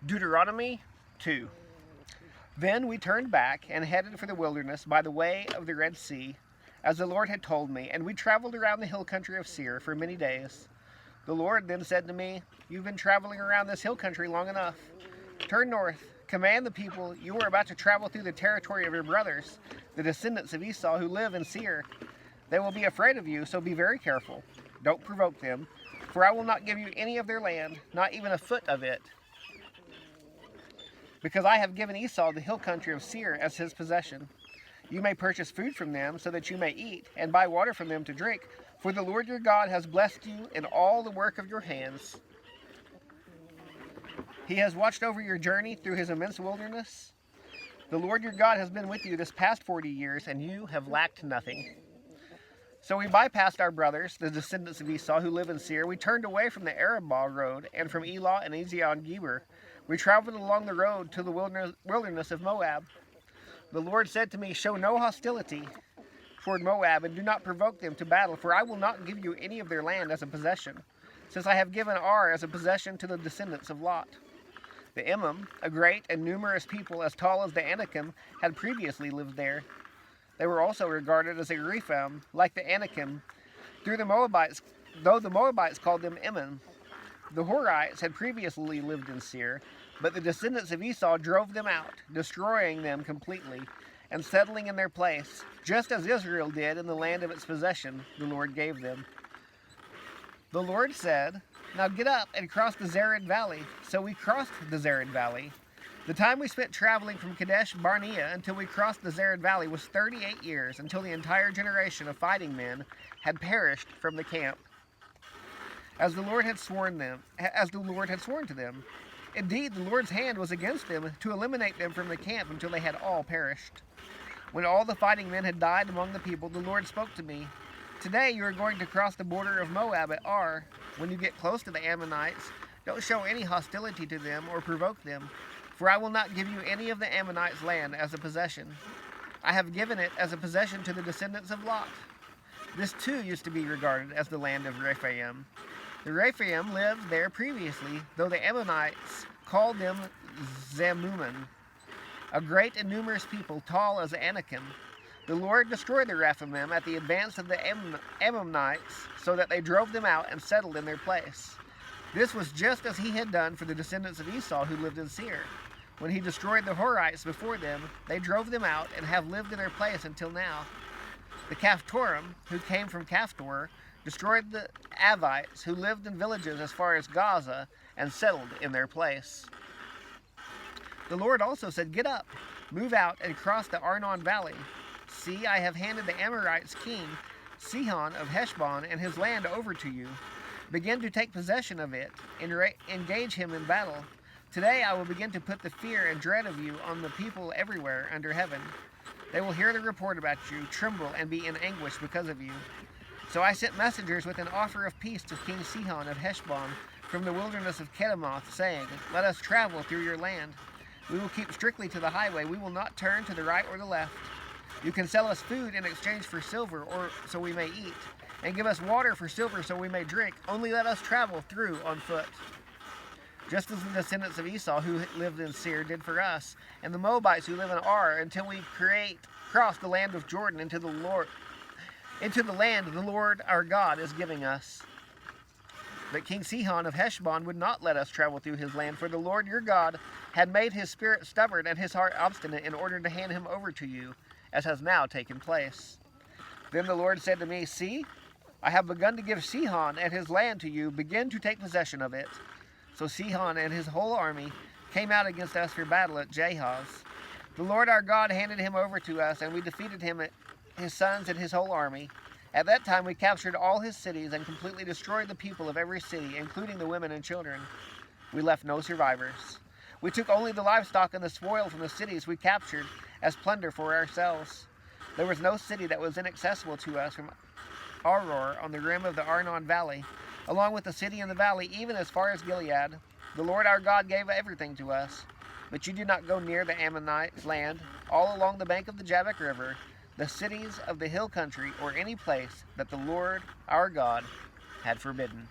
Deuteronomy 2. Then we turned back and headed for the wilderness by the way of the Red Sea, as the Lord had told me, and we traveled around the hill country of Seir for many days. The Lord then said to me, "You've been traveling around this hill country long enough. Turn north, command the people you are about to travel through the territory of your brothers, the descendants of Esau who live in Seir. They will be afraid of you, so be very careful. Don't provoke them, for I will not give you any of their land, not even a foot of it, because I have given Esau the hill country of Seir as his possession. You may purchase food from them so that you may eat, and buy water from them to drink, for the Lord your God has blessed you in all the work of your hands. He has watched over your journey through his immense wilderness. The Lord your God has been with you this past 40 years, and you have lacked nothing." So we bypassed our brothers, the descendants of Esau who live in Seir. We turned away from the Arabah road, and from Elah and Ezion-Geber. We traveled along the road to the wilderness of Moab. The Lord said to me, "Show no hostility toward Moab, and do not provoke them to battle, for I will not give you any of their land as a possession, since I have given Ar as a possession to the descendants of Lot." The Emim, a great and numerous people as tall as the Anakim, had previously lived there. They were also regarded as a Rephaim, like the Anakim, though the Moabites called them Emim. The Horites had previously lived in Seir, but the descendants of Esau drove them out, destroying them completely, and settling in their place, just as Israel did in the land of its possession the Lord gave them. The Lord said, "Now get up and cross the Zered Valley." So we crossed the Zered Valley. The time we spent traveling from Kadesh Barnea until we crossed the Zered Valley was 38 years, until the entire generation of fighting men had perished from the camp, as the Lord had sworn to them. Indeed, the Lord's hand was against them to eliminate them from the camp until they had all perished. When all the fighting men had died among the people, the Lord spoke to me, "Today you are going to cross the border of Moab at Ar. When you get close to the Ammonites, don't show any hostility to them or provoke them, for I will not give you any of the Ammonites' land as a possession. I have given it as a possession to the descendants of Lot." This too used to be regarded as the land of Rephaim. The Rephaim lived there previously, though the Ammonites called them Zamuman, a great and numerous people, tall as Anakim. The Lord destroyed the Rephaim at the advance of the Ammonites, so that they drove them out and settled in their place. This was just as he had done for the descendants of Esau who lived in Seir. When he destroyed the Horites before them, they drove them out and have lived in their place until now. The Caphtorim, who came from Caphtor, destroyed the Avites, who lived in villages as far as Gaza, and settled in their place. The Lord also said, "Get up, move out, and cross the Arnon Valley. See, I have handed the Amorites' king, Sihon of Heshbon, and his land over to you. Begin to take possession of it, and engage him in battle. Today I will begin to put the fear and dread of you on the people everywhere under heaven. They will hear the report about you, tremble, and be in anguish because of you." So I sent messengers with an offer of peace to King Sihon of Heshbon from the wilderness of Kedemoth, saying, "Let us travel through your land. We will keep strictly to the highway. We will not turn to the right or the left. You can sell us food in exchange for silver, or so we may eat, and give us water for silver so we may drink. Only let us travel through on foot." Just as the descendants of Esau who lived in Seir did for us, and the Moabites who live in Ar, until we cross the land of Jordan into the land the Lord our God is giving us. But King Sihon of Heshbon would not let us travel through his land, for the Lord your God had made his spirit stubborn and his heart obstinate in order to hand him over to you, as has now taken place. Then the Lord said to me, "See, I have begun to give Sihon and his land to you. Begin to take possession of it." So Sihon and his whole army came out against us for battle at Jahaz. The Lord our God handed him over to us, and we defeated him, his sons, and his whole army. At that time we captured all his cities and completely destroyed the people of every city, including the women and children. We left no survivors. We took only the livestock and the spoil from the cities we captured as plunder for ourselves. There was no city that was inaccessible to us from Auror on the rim of the Arnon Valley, along with the city in the valley, even as far as Gilead. The Lord our God gave everything to us. But you did not go near the Ammonites' land, all along the bank of the Jabbok River, the cities of the hill country, or any place that the Lord our God had forbidden.